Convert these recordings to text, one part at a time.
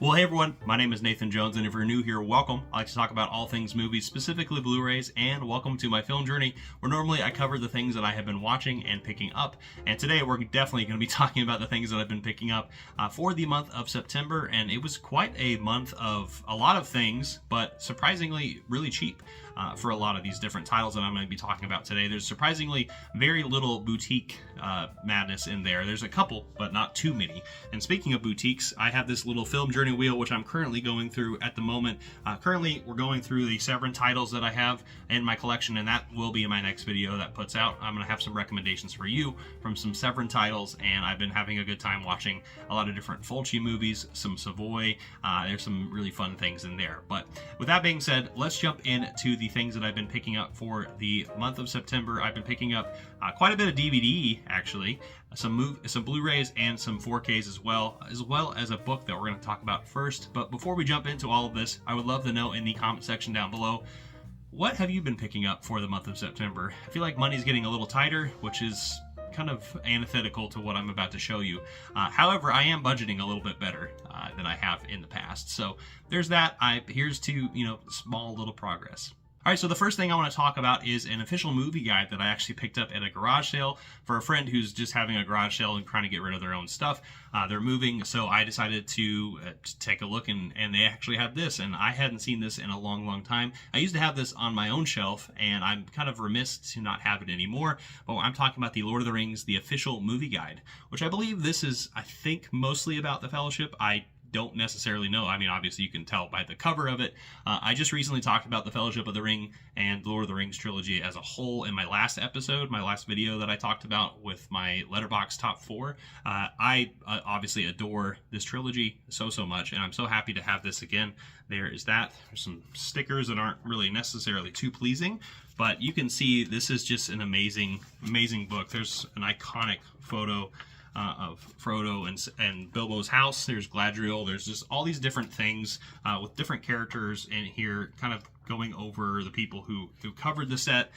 Well, hey everyone, my name is Nathan Jones, and if you're new here, welcome. I like to talk about all things movies, specifically Blu-rays, and welcome to my film journey, where normally I cover the things that I have been watching and picking up. And today we're definitely going to be talking about the things that I've been picking up for the month of September, and it was quite a month of a lot of things, but surprisingly really cheap for a lot of these different titles that I'm going to be talking about today. There's surprisingly very little boutique madness in there. There's a couple, but not too many. And speaking of boutiques, I have this little film journey wheel, which I'm currently going through at the moment. Currently, we're going through the Severin titles that I have in my collection, and that will be in my next video that puts out. I'm going to have some recommendations for you from some Severin titles, and I've been having a good time watching a lot of different Fulci movies, some Savoy. There's some really fun things in there. But with that being said, let's jump into the things that I've been picking up for the month of September. I've been picking up quite a bit of DVD, actually, some Blu-rays and some 4Ks as well as a book that we're going to talk about first. But before we jump into all of this, I would love to know in the comment section down below, what have you been picking up for the month of September? I feel like money's getting a little tighter, which is kind of antithetical to what I'm about to show you. However, I am budgeting a little bit better than I have in the past. So there's that. Here's to, small little progress. All right, so the first thing I want to talk about is an official movie guide that I actually picked up at a garage sale for a friend who's just having a garage sale and trying to get rid of their own stuff. They're moving, so I decided to take a look, and they actually have this, and I hadn't seen this in a long, long time. I used to have this on my own shelf, and I'm kind of remiss to not have it anymore, but I'm talking about the Lord of the Rings, the official movie guide, which I believe this is, I think, mostly about the Fellowship. I don't necessarily know. I mean, obviously you can tell by the cover of it. I just recently talked about the Fellowship of the Ring and the Lord of the Rings trilogy as a whole in my last episode, my last video that I talked about with my Letterboxd top 4. I obviously adore this trilogy so much, and I'm so happy to have this again. There is that. There's some stickers that aren't really necessarily too pleasing, but you can see this is just an amazing book. There's an iconic photo of Frodo and Bilbo's house. There's Galadriel. There's just all these different things with different characters in here, kind of going over the people who covered the set,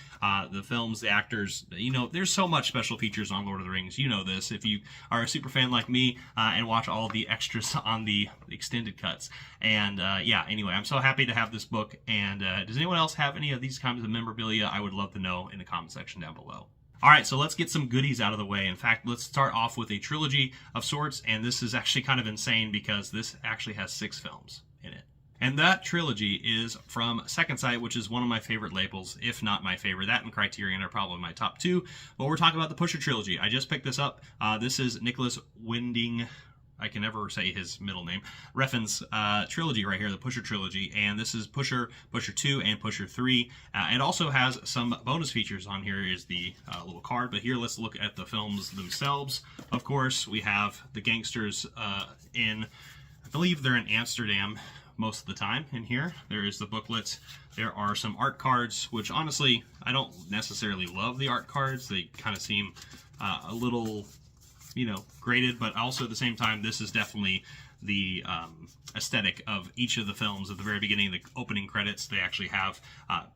the films, the actors. There's so much special features on Lord of the Rings. You know this if you are a super fan like me and watch all the extras on the extended cuts. And yeah, anyway, I'm so happy to have this book. And does anyone else have any of these kinds of memorabilia? I would love to know in the comment section down below. All right, so let's get some goodies out of the way. In fact, let's start off with a trilogy of sorts, and this is actually kind of insane because this actually has 6 films in it. And that trilogy is from Second Sight, which is one of my favorite labels, if not my favorite. That and Criterion are probably my top 2. But we're talking about the Pusher trilogy. I just picked this up. This is Nicholas Winding, I can never say his middle name, Refn's trilogy right here, the Pusher trilogy, and this is Pusher, Pusher 2, and Pusher 3. It also has some bonus features on here. Is the little card, but here let's look at the films themselves. Of course, we have the gangsters I believe they're in Amsterdam most of the time in here. There is the booklet. There are some art cards, which honestly, I don't necessarily love the art cards. They kind of seem a little graded, but also at the same time, this is definitely the aesthetic of each of the films. At the very beginning, the opening credits, they actually have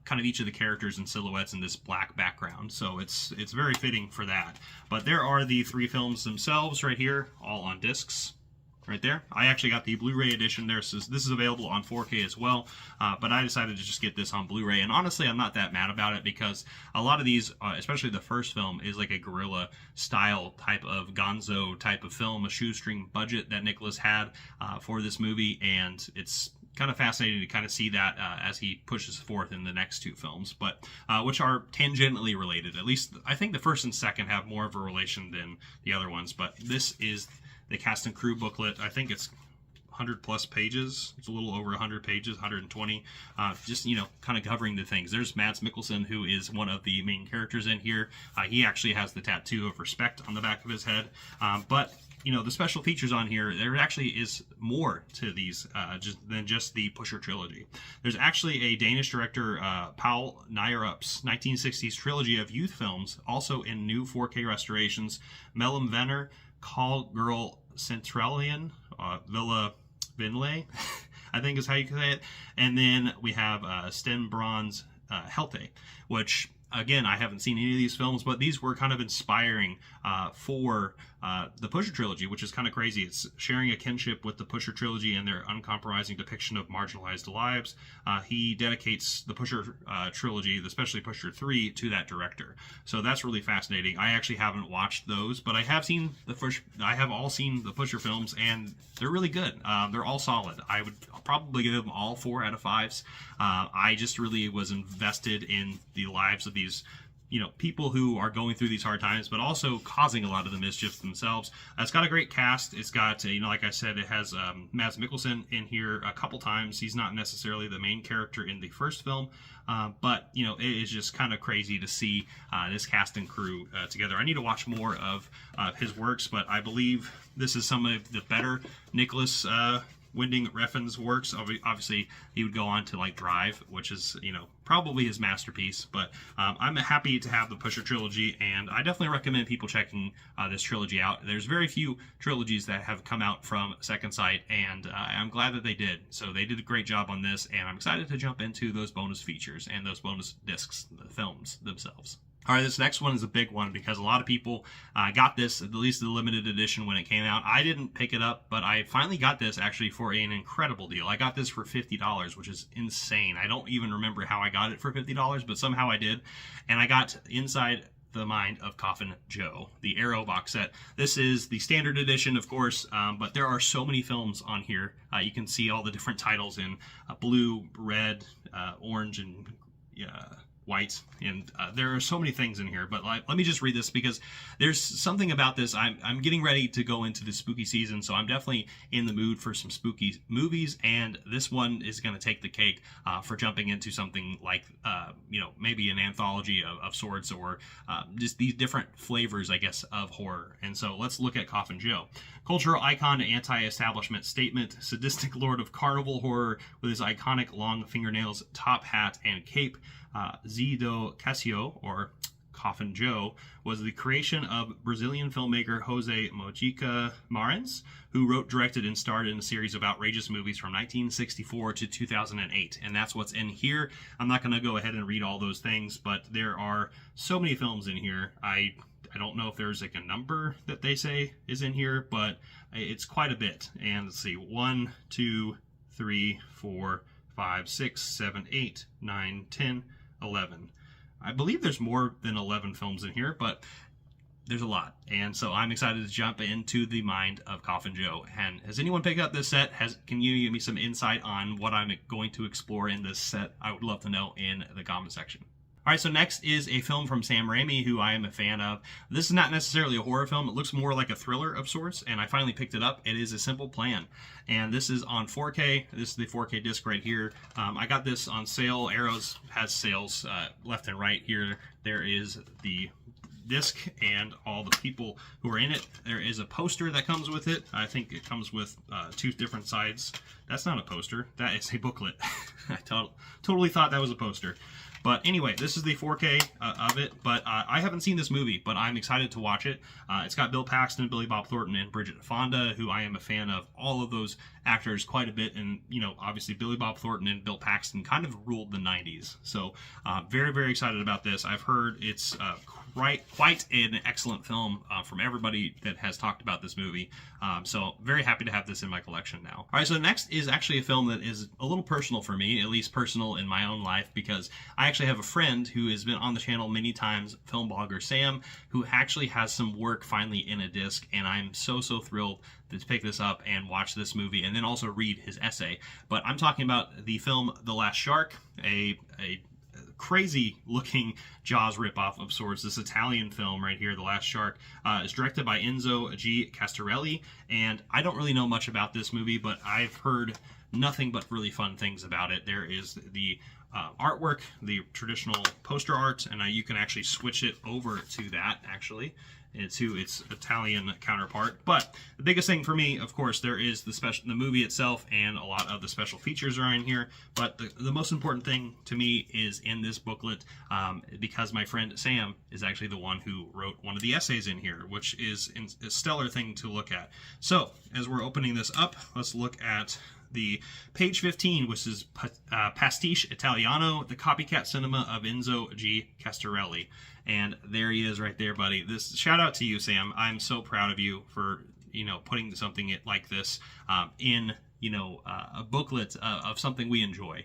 kind of each of the characters and silhouettes in this black background, so it's very fitting for that. But there are the 3 films themselves right here, all on discs. Right there. I actually got the Blu-ray edition there, so this is available on 4K as well, but I decided to just get this on Blu-ray, and honestly, I'm not that mad about it because a lot of these, especially the first film, is like a guerrilla style type of gonzo type of film, a shoestring budget that Nicholas had for this movie, and it's kind of fascinating to kind of see that as he pushes forth in the next 2 films, but which are tangentially related. At least I think the first and second have more of a relation than the other ones, but this is the cast and crew booklet. I think it's 100 plus pages. It's a little over 100 pages, 120. Just, kind of covering the things. There's Mads Mikkelsen, who is one of the main characters in here. He actually has the tattoo of respect on the back of his head. But the special features on here, there actually is more to these than just the Pusher trilogy. There's actually a Danish director, Paul Nierup's 1960s trilogy of youth films, also in new 4K restorations. Mellem Venner, Call Girl Centralian, Villa Vinlay, I think is how you can say it. And then we have Sten Brand's Helte, which again, I haven't seen any of these films, but these were kind of inspiring for the Pusher trilogy, which is kind of crazy. It's sharing a kinship with the Pusher trilogy and their uncompromising depiction of marginalized lives. He dedicates the Pusher trilogy, especially Pusher 3, to that director. So that's really fascinating. I actually haven't watched those, but I have seen all seen the Pusher films, and they're really good. They're all solid. I would probably give them all 4 out of 5s. I just really was invested in the lives of these people who are going through these hard times, but also causing a lot of the mischief themselves. It's got a great cast. It's got, like I said, it has Mads Mikkelsen in here a couple times. He's not necessarily the main character in the first film, but, it is just kind of crazy to see this cast and crew together. I need to watch more of his works, but I believe this is some of the better Nicholas Winding Refn's works. Obviously, he would go on to Drive, which is probably his masterpiece. But I'm happy to have the Pusher trilogy, and I definitely recommend people checking this trilogy out. There's very few trilogies that have come out from Second Sight, and I'm glad that they did. So they did a great job on this, and I'm excited to jump into those bonus features and those bonus discs, the films themselves. All right, this next one is a big one because a lot of people got this, at least the limited edition when it came out. I didn't pick it up, but I finally got this actually for an incredible deal. I got this for $50, which is insane. I don't even remember how I got it for $50, but somehow I did. And I got Inside the Mind of Coffin Joe, the Arrow box set. This is the standard edition, of course, but there are so many films on here. You can see all the different titles in blue, red, orange, and white, and there are so many things in here, but let me just read this because there's something about this. I'm getting ready to go into the spooky season, so I'm definitely in the mood for some spooky movies, and this one is going to take the cake for jumping into something like maybe an anthology of sorts, or just these different flavors, I guess, of horror. And so let's look at Coffin Joe. Cultural icon, anti-establishment statement, sadistic lord of carnival horror with his iconic long fingernails, top hat, and cape. Zé do Cassio, or Coffin Joe, was the creation of Brazilian filmmaker Jose Mojica Marins, who wrote, directed, and starred in a series of outrageous movies from 1964 to 2008. And that's what's in here. I'm not going to go ahead and read all those things, but there are so many films in here. I don't know if there's a number that they say is in here, but it's quite a bit. And let's see, 1, 2, 3, 4, 5, 6, 7, 8, 9, 10, 11. I believe there's more than 11 films in here, but there's a lot. And so I'm excited to jump into the mind of Coffin Joe. And has anyone picked up this set? Can you give me some insight on what I'm going to explore in this set? I would love to know in the comment section. All right, so next is a film from Sam Raimi, who I am a fan of. This is not necessarily a horror film. It looks more like a thriller of sorts, and I finally picked it up. It is A Simple Plan, and this is on 4K. This is the 4K disc right here. I got this on sale. Arrows has sales left and right here. There is the disc and all the people who are in it. There is a poster that comes with it. I think it comes with 2 different sides. That's not a poster. That is a booklet. I totally thought that was a poster. But anyway, this is the 4K of it, but I haven't seen this movie, but I'm excited to watch it. It's got Bill Paxton, Billy Bob Thornton, and Bridget Fonda, who I am a fan of all of those actors quite a bit, and, obviously Billy Bob Thornton and Bill Paxton kind of ruled the 90s. So very, very excited about this. I've heard it's quite an excellent film from everybody that has talked about this movie. So very happy to have this in my collection now. All right, so next is actually a film that is a little personal for me, at least personal in my own life, because I actually have a friend who has been on the channel many times, film blogger Sam, who actually has some work finally in a disc, and I'm so thrilled to pick this up and watch this movie and then also read his essay. But I'm talking about the film The Last Shark, a crazy looking Jaws ripoff of sorts. This Italian film right here, The Last Shark, is directed by Enzo G. Castorelli, and I don't really know much about this movie, but I've heard nothing but really fun things about it. There is the artwork, the traditional poster art, and you can actually switch it over to that, actually, to its Italian counterpart. But the biggest thing for me, of course, there is the movie itself, and a lot of the special features are in here. But the most important thing to me is in this booklet, because my friend Sam is actually the one who wrote one of the essays in here, which is a stellar thing to look at. So as we're opening this up, let's look at the Page 15, which is Pastiche Italiano, the copycat cinema of Enzo G. Castorelli. And there he is right there, buddy. This shout out to you, Sam. I'm so proud of you for, putting something like this in, a booklet of something we enjoy.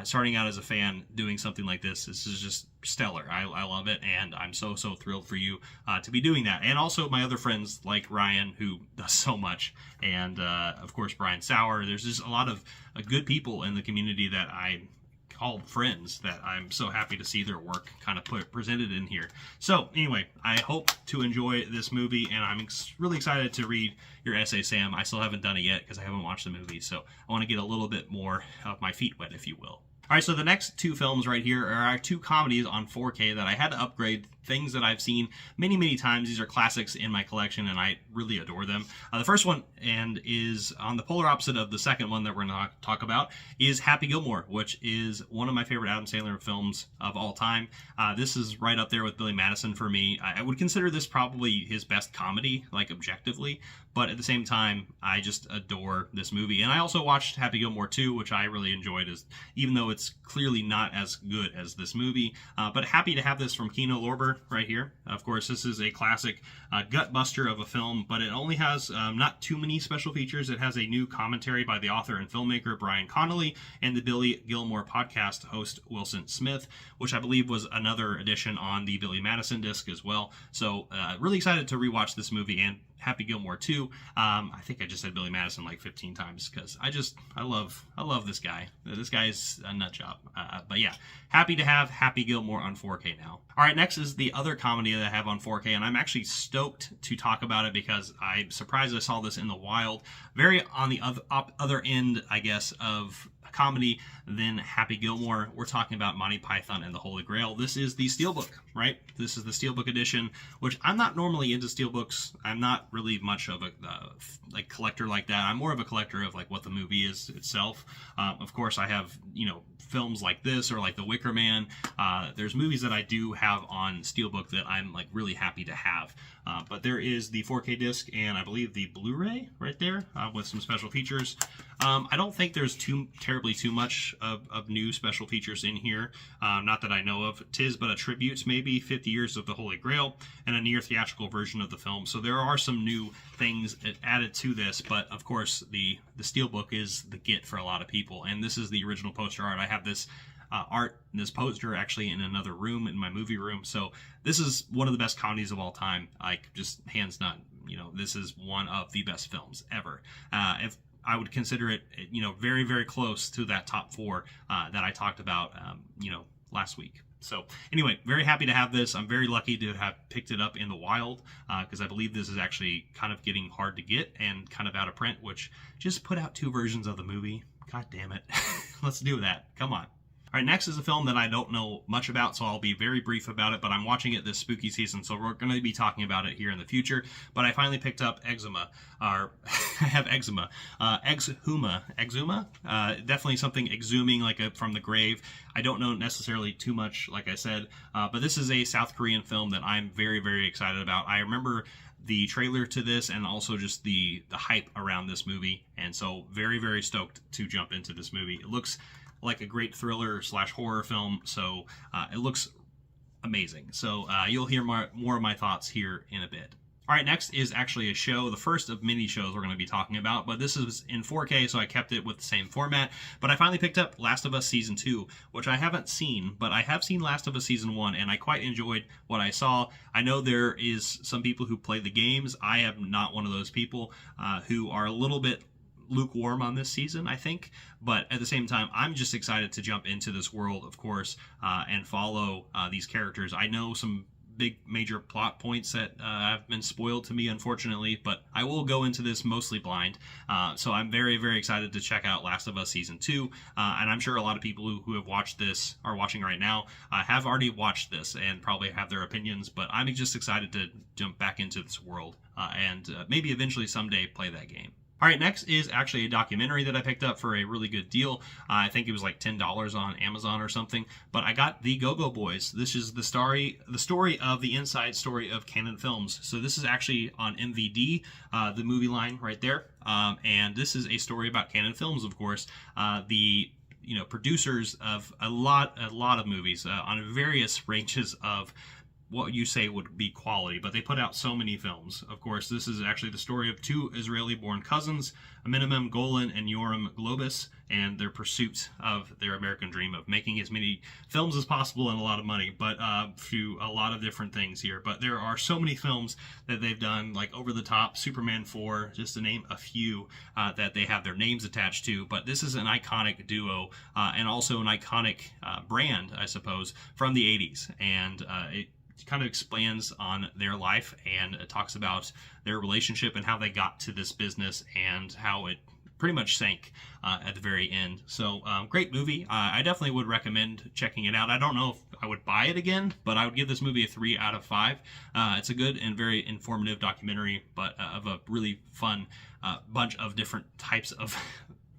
Starting out as a fan, doing something like this is just stellar. I love it, and I'm so thrilled for you to be doing that. And also my other friends like Ryan, who does so much, and of course Brian Sauer. There's just a lot of good people in the community that I call friends that I'm so happy to see their work kind of presented in here. So anyway, I hope to enjoy this movie, and I'm really excited to read your essay, Sam. I still haven't done it yet because I haven't watched the movie, so I want to get a little bit more of my feet wet, if you will. All right, so the next two films right here are our two comedies on 4K that I had to upgrade, things that I've seen many times. These are classics in my collection, and I really adore them. The first one, and is on the polar opposite of the second one that we're going to talk about, is Happy Gilmore, which is one of my favorite Adam Sandler films of all time. This is right up there with Billy Madison for me. I would consider this probably his best comedy, like objectively, but at the same time, I just adore this movie. And I also watched Happy Gilmore 2, which I really enjoyed, even though it's clearly not as good as this movie. But happy to have this from Kino Lorber right here. Of course, this is a classic gut buster of a film, but it only has not too many special features. It has a new commentary by the author and filmmaker Brian Connolly and the Billy Gilmore podcast host Wilson Smith, which I believe was another addition on the Billy Madison disc as well. So really excited to rewatch this movie and Happy Gilmore 2. I think I just said Billy Madison like 15 times because I love this guy. This guy is a nut job. But yeah, happy to have Happy Gilmore on 4K now. All right, next is the other comedy that I have on 4K, and I'm actually stoked to talk about it because I'm surprised I saw this in the wild. Very on the other end, I guess, of comedy than Happy Gilmore. We're talking about Monty Python and the Holy Grail. This is the Steelbook, right? This is the Steelbook edition, which I'm not normally into Steelbooks. I'm not really much of a collector like that. I'm more of a collector of like what the movie is itself. Of course, I have films like this or like The Wicker Man. There's movies that I do have on Steelbook that I'm like really happy to have. But there is the 4K disc and I believe the Blu-ray right there with some special features. I don't think there's terribly too much of new special features in here. Not that I know of. 'Tis but a tribute, maybe 50 years of the Holy Grail, and a near theatrical version of the film. So there are some new things added to this, but of course the Steelbook is the get for a lot of people. And this is the original poster art. I have this art, this poster actually in another room in my movie room. So this is one of the best comedies of all time. Like just hands down, this is one of the best films ever. If I would consider it, very close to that top 4 that I talked about, last week. So anyway, very happy to have this. I'm very lucky to have picked it up in the wild because I believe this is actually kind of getting hard to get and kind of out of print, which just put out 2 versions of the movie. God damn it. Let's do that. Come on. All right, next is a film that I don't know much about, so I'll be very brief about it, but I'm watching it this spooky season, so we're going to be talking about it here in the future. But I finally picked up Exuma, or I have eczema. Exhuma. Definitely something exhuming from the grave. I don't know necessarily too much, like I said, but this is a South Korean film that I'm very excited about. I remember the trailer to this and also just the hype around this movie, and so very stoked to jump into this movie. It looks like a great thriller / horror film, so it looks amazing. So you'll hear more of my thoughts here in a bit. All right, next is actually a show, the first of many shows we're going to be talking about, but this is in 4K, so I kept it with the same format. But I finally picked up Last of Us Season 2, which I haven't seen, but I have seen Last of Us Season 1, and I quite enjoyed what I saw. I know there is some people who play the games. I am not one of those people who are a little bit lukewarm on this season, I think, but at the same time I'm just excited to jump into this world, of course, and follow these characters. I know some big major plot points that have been spoiled to me, unfortunately, but I will go into this mostly blind, so I'm very excited to check out Last of Us Season 2, and I'm sure a lot of people who have watched this, are watching right now, have already watched this and probably have their opinions, but I'm just excited to jump back into this world and maybe eventually someday play that game. All right, next is actually a documentary that I picked up for a really good deal. I think it was like $10 on Amazon or something. But I got The Go-Go Boys. This is the story of the inside story of Canon Films. So this is actually on MVD, the movie line right there. And this is a story about Canon Films, of course. The producers of a lot of movies on various ranges of what you say would be quality, but they put out so many films. Of course, this is actually the story of two Israeli-born cousins, Aminimem Golan and Yoram Globus, and their pursuit of their American dream of making as many films as possible and a lot of money, but through a lot of different things here. But there are so many films that they've done, like Over the Top, Superman 4, just to name a few that they have their names attached to. But this is an iconic duo and also an iconic brand, I suppose, from the 80s. And it kind of expands on their life, and it talks about their relationship and how they got to this business and how it pretty much sank at the very end. So great movie. I definitely would recommend checking it out. I don't know if I would buy it again, but I would give this movie a 3 out of 5. It's a good and very informative documentary, but of a really fun bunch of different types of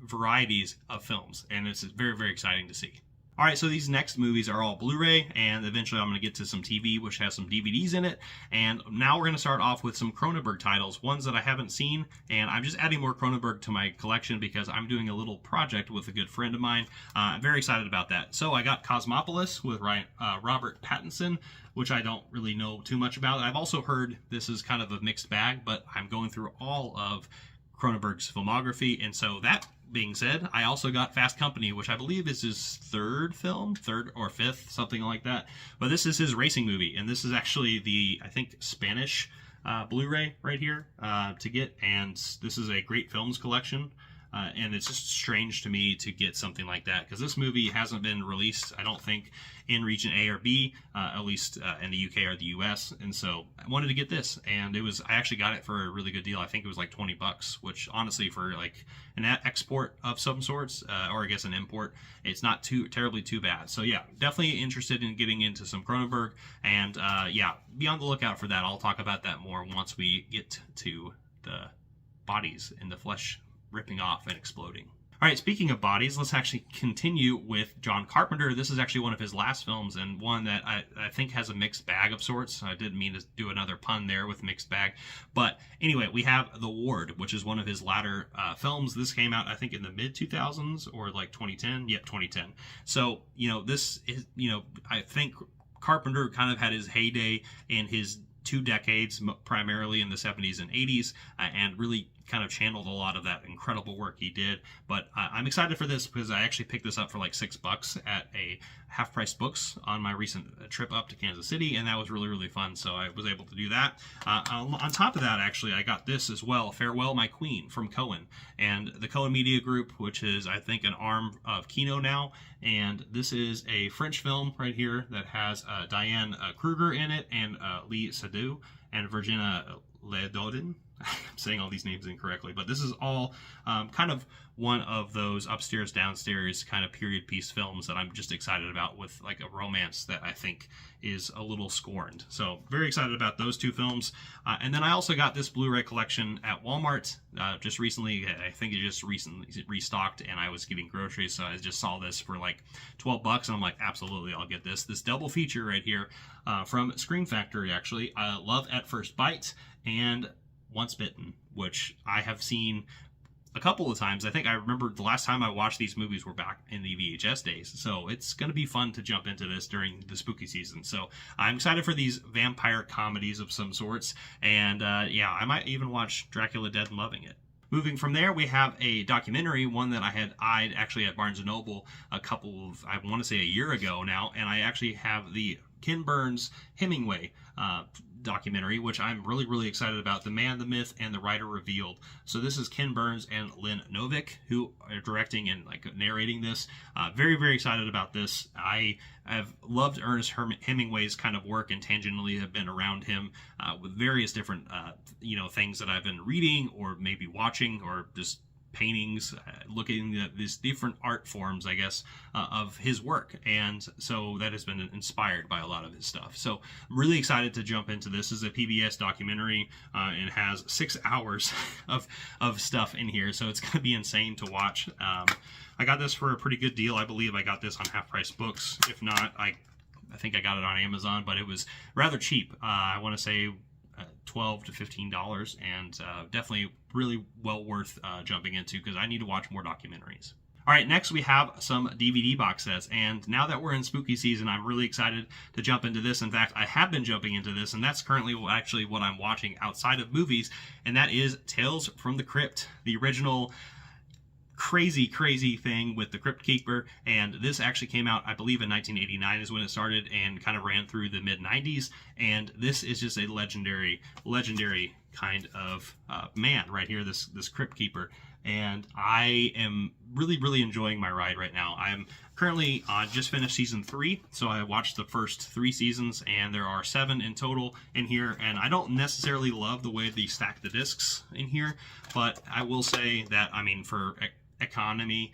varieties of films, and it's very, very exciting to see. All right, so these next movies are all Blu-ray, and eventually I'm going to get to some TV, which has some DVDs in it. And now we're going to start off with some Cronenberg titles, ones that I haven't seen, and I'm just adding more Cronenberg to my collection because I'm doing a little project with a good friend of mine. I'm very excited about that. So I got Cosmopolis with Robert Pattinson, which I don't really know too much about. I've also heard this is kind of a mixed bag, but I'm going through all of Cronenberg's filmography, and so that being said, I also got Fast Company, which I believe is his third or fifth, something like that. But this is his racing movie, and this is actually the, I think, Spanish Blu-ray right here to get, and this is a great films collection. And it's just strange to me to get something like that, because this movie hasn't been released, I don't think, in region A or B, at least in the UK or the US. And so I wanted to get this, and I actually got it for a really good deal. I think it was like $20, which honestly for like an export of some sorts, or I guess an import, it's not terribly too bad. So yeah, definitely interested in getting into some Cronenberg, and yeah, be on the lookout for that. I'll talk about that more once we get to the bodies in the flesh ripping off and exploding. All right, speaking of bodies, let's actually continue with John Carpenter. This is actually one of his last films, and one that I think has a mixed bag of sorts. I didn't mean to do another pun there with mixed bag. But anyway, we have The Ward, which is one of his latter films. This came out, I think, in the mid-2000s or like 2010. Yep, 2010. So, this is, I think Carpenter kind of had his heyday in his 2 decades, primarily in the 70s and 80s, and really kind of channeled a lot of that incredible work he did. But I'm excited for this because I actually picked this up for like $6 at a half-price books on my recent trip up to Kansas City, and that was really, really fun, so I was able to do that. On top of that, actually, I got this as well, Farewell My Queen from Cohen, and the Cohen Media Group, which is, I think, an arm of Kino now, and this is a French film right here that has Diane Kruger in it, and Lee Seydoux, and Virginia Ledoudin. I'm saying all these names incorrectly, but this is all kind of one of those upstairs, downstairs kind of period piece films that I'm just excited about, with like a romance that I think is a little scorned. So very excited about those 2 films. And then I also got this Blu-ray collection at Walmart just recently. I think it just recently restocked, and I was getting groceries, so I just saw this for like $12, and I'm like, absolutely, I'll get this. This double feature right here from Screen Factory, actually. Love at First Bite and Once Bitten, which I have seen a couple of times. I think I remember the last time I watched these movies were back in the VHS days, so it's going to be fun to jump into this during the spooky season. So I'm excited for these vampire comedies of some sorts, and yeah, I might even watch Dracula Dead and Loving It. Moving from there, we have a documentary, one that I had eyed actually at Barnes & Noble I want to say a year ago now, and I actually have the Ken Burns Hemingway documentary, which I'm really, really excited about. The Man, the Myth, and the Writer Revealed. So this is Ken Burns and Lynn Novick who are directing and like narrating this. Very, very excited about this. I have loved Ernest Hemingway's kind of work, and tangentially have been around him with various different things that I've been reading or maybe watching or just paintings, looking at these different art forms, I guess, of his work. And so that has been inspired by a lot of his stuff. So I'm really excited to jump into this. This is a PBS documentary, and has 6 hours of stuff in here. So it's going to be insane to watch. I got this for a pretty good deal. I believe I got this on Half Price Books. If not, I think I got it on Amazon, but it was rather cheap. I want to say $12 to $15, and definitely really well worth jumping into, because I need to watch more documentaries. All right, next we have some DVD box sets, and now that we're in spooky season, I'm really excited to jump into this. In fact, I have been jumping into this, and that's currently actually what I'm watching outside of movies, and that is Tales from the Crypt, the original crazy thing with the Crypt Keeper. And this actually came out, I believe, in 1989 is when it started, and kind of ran through the mid 90s. And this is just a legendary kind of man right here, this Crypt Keeper. And I am really enjoying my ride right now. I'm currently just finished season 3, so I watched the first 3 seasons, and there are 7 in total in here. And I don't necessarily love the way they stack the discs in here, but I will say that, I mean, for economy,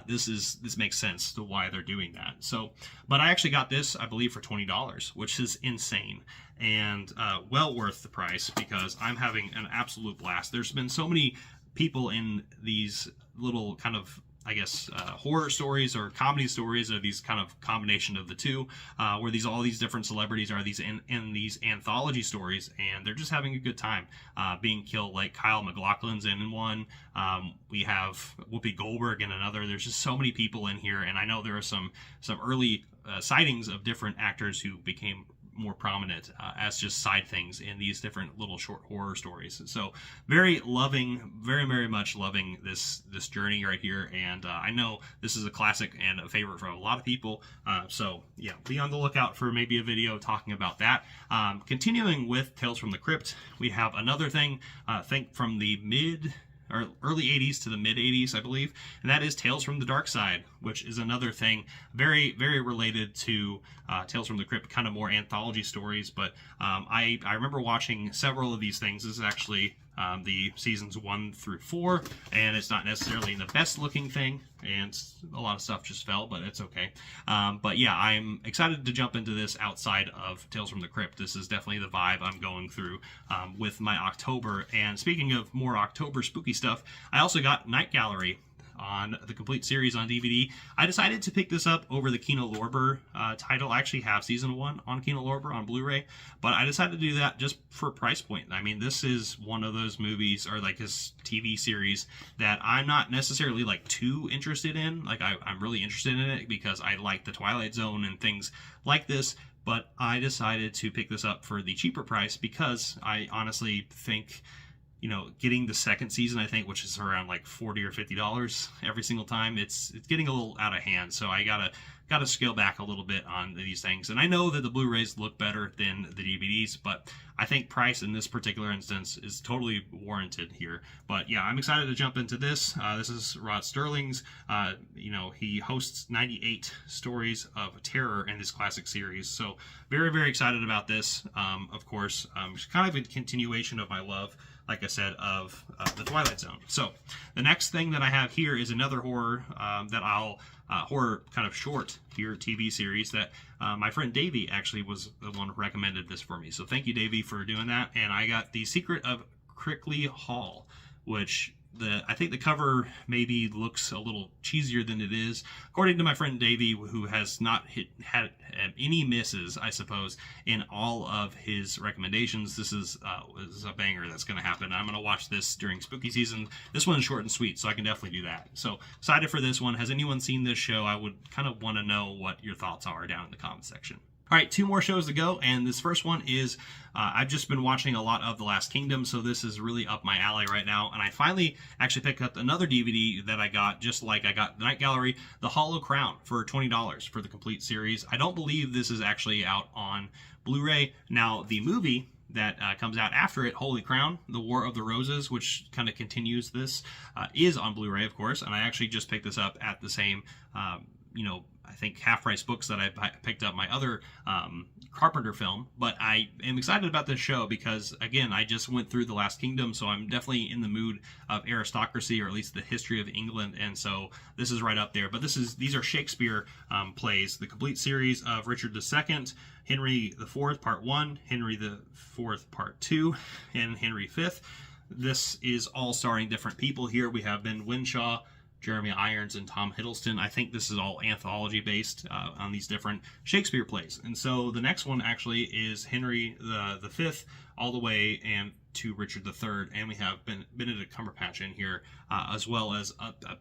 this makes sense to why they're doing that. So, but I actually got this, I believe, for $20, which is insane, and well worth the price, because I'm having an absolute blast. There's been so many people in these little kind of, I guess, horror stories or comedy stories, or these kind of combination of the two, where all these different celebrities are these in these anthology stories, and they're just having a good time being killed. Like Kyle MacLachlan's in one. We have Whoopi Goldberg in another. There's just so many people in here, and I know there are some early sightings of different actors who became more prominent as just side things in these different little short horror stories. So very much loving this journey right here, and I know this is a classic and a favorite for a lot of people. So yeah, be on the lookout for maybe a video talking about that. Continuing with Tales from the Crypt, we have another thing, I think from the early 80s to the mid 80s, I believe, and that is Tales from the Dark Side, which is another thing very related to Tales from the Crypt, kind of more anthology stories. But I remember watching several of these things. This is actually the seasons 1 through 4, and it's not necessarily the best looking thing, and a lot of stuff just fell, but it's okay. But yeah, I'm excited to jump into this outside of Tales from the Crypt. This is definitely the vibe I'm going through with my October. And speaking of more October spooky stuff, I also got Night Gallery on the complete series on DVD. I decided to pick this up over the Kino Lorber title. I actually have season 1 on Kino Lorber on Blu-ray, but I decided to do that just for price point. I mean, this is one of those movies, or like this TV series, that I'm not necessarily like too interested in. Like I'm really interested in it because I like the Twilight Zone and things like this, but I decided to pick this up for the cheaper price because I honestly think, you know, getting the second season, I think, which is around like $40 or $50 every single time, it's getting a little out of hand. So I gotta scale back a little bit on these things. And I know that the Blu-rays look better than the DVDs, but I think price in this particular instance is totally warranted here. But yeah, I'm excited to jump into this. This is Rod Sterling's. You know, he hosts 98 stories of terror in his classic series. So very excited about this. Of course, it's kind of a continuation of my love, like I said, of the Twilight Zone. So the next thing that I have here is another horror horror kind of short here TV series that my friend Davey actually was the one who recommended this for me. So thank you, Davey, for doing that. And I got The Secret of Crickley Hall, which I think the cover maybe looks a little cheesier than it is. According to my friend Davey, who has not had any misses, I suppose, in all of his recommendations, this is a banger that's going to happen. I'm going to watch this during spooky season. This one's short and sweet, so I can definitely do that. So excited for this one. Has anyone seen this show? I would kind of want to know what your thoughts are down in the comment section. All right, 2 more shows to go, and this first one is, I've just been watching a lot of The Last Kingdom, so this is really up my alley right now, and I finally actually picked up another DVD that I got, just like I got the Night Gallery, The Hollow Crown, for $20 for the complete series. I don't believe this is actually out on Blu-ray. Now, the movie that comes out after it, Holy Crown, The War of the Roses, which kind of continues this, is on Blu-ray, of course, and I actually just picked this up at the same, you know, I think, half-price books that I picked up my other Carpenter film. But I am excited about this show because, again, I just went through The Last Kingdom, so I'm definitely in the mood of aristocracy, or at least the history of England, and so this is right up there. But these are Shakespeare plays, the complete series of Richard II, Henry IV Part 1, Henry IV Part 2, and Henry V. This is all starring different people here. We have Ben Whishaw, Jeremy Irons, and Tom Hiddleston. I think this is all anthology based on these different Shakespeare plays. And so the next one actually is Henry V all the way and to Richard III. And we have Benedict Cumberbatch in here, as well as a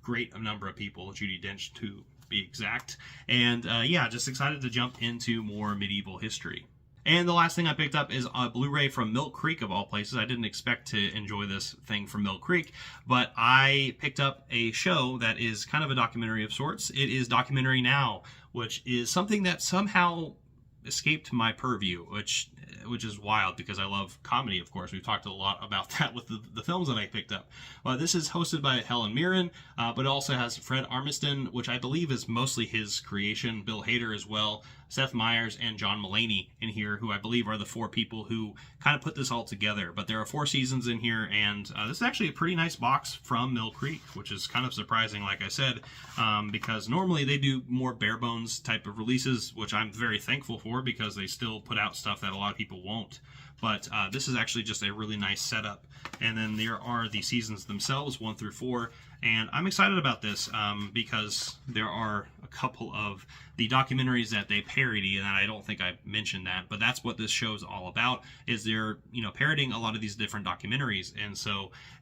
great number of people, Judi Dench to be exact. And yeah, just excited to jump into more medieval history. And the last thing I picked up is a Blu-ray from Milk Creek, of all places. I didn't expect to enjoy this thing from Milk Creek, but I picked up a show that is kind of a documentary of sorts. It is Documentary Now, which is something that somehow escaped my purview, which is wild because I love comedy, of course. We've talked a lot about that with the films that I picked up. This is hosted by Helen Mirren, but it also has Fred Armisen, which I believe is mostly his creation, Bill Hader as well, Seth Meyers, and John Mulaney in here, who I believe are the 4 people who kind of put this all together. But there are 4 seasons in here, and this is actually a pretty nice box from Mill Creek, which is kind of surprising, like I said, because normally they do more bare bones type of releases, which I'm very thankful for because they still put out stuff that a lot of people won't. But this is actually just a really nice setup. And then there are the seasons themselves, 1 through 4. And I'm excited about this because there are a couple of the documentaries that they parody, and I don't think I mentioned that, but that's what this show is all about, is they're, parodying a lot of these different documentaries.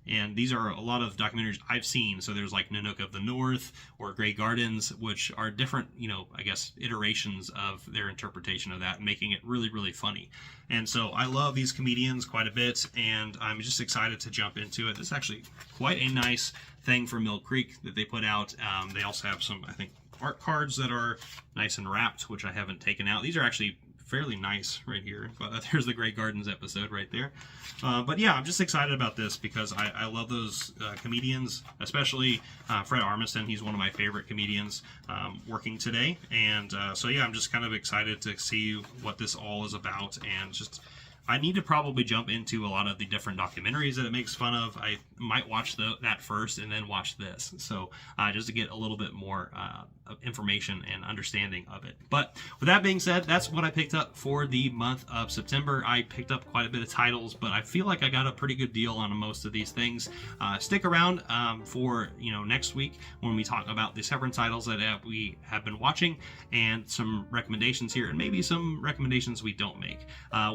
And these are a lot of documentaries I've seen. So there's like Nanook of the North or Grey Gardens, which are different, I guess, iterations of their interpretation of that, making it really, really funny. And so I love these comedians quite a bit, and I'm just excited to jump into it. This is actually quite a nice thing for Mill Creek that they put out. They also have some, I think, art cards that are nice and wrapped, which I haven't taken out. These are actually fairly nice right here, but there's the Grey Gardens episode right there. But yeah, I'm just excited about this because I love those comedians, especially Fred Armisen. He's one of my favorite comedians working today, and so yeah, I'm just kind of excited to see what this all is about, and just I need to probably jump into a lot of the different documentaries that it makes fun of. I might watch that first and then watch this, so just to get a little bit more information and understanding of it. But with that being said, that's what I picked up for the month of September. I picked up quite a bit of titles, but I feel like I got a pretty good deal on most of these things. Stick around for next week when we talk about the separate titles that we have been watching, and some recommendations here, and maybe some recommendations we don't make,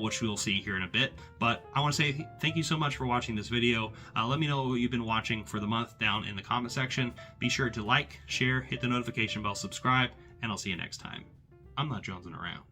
which we'll see here in a bit. But I want to say thank you so much for watching this video. Let me know what you've been watching for the month down in the comment section. Be sure to like, share, hit the notification bell, subscribe, and I'll see you next time. I'm not jonesing around.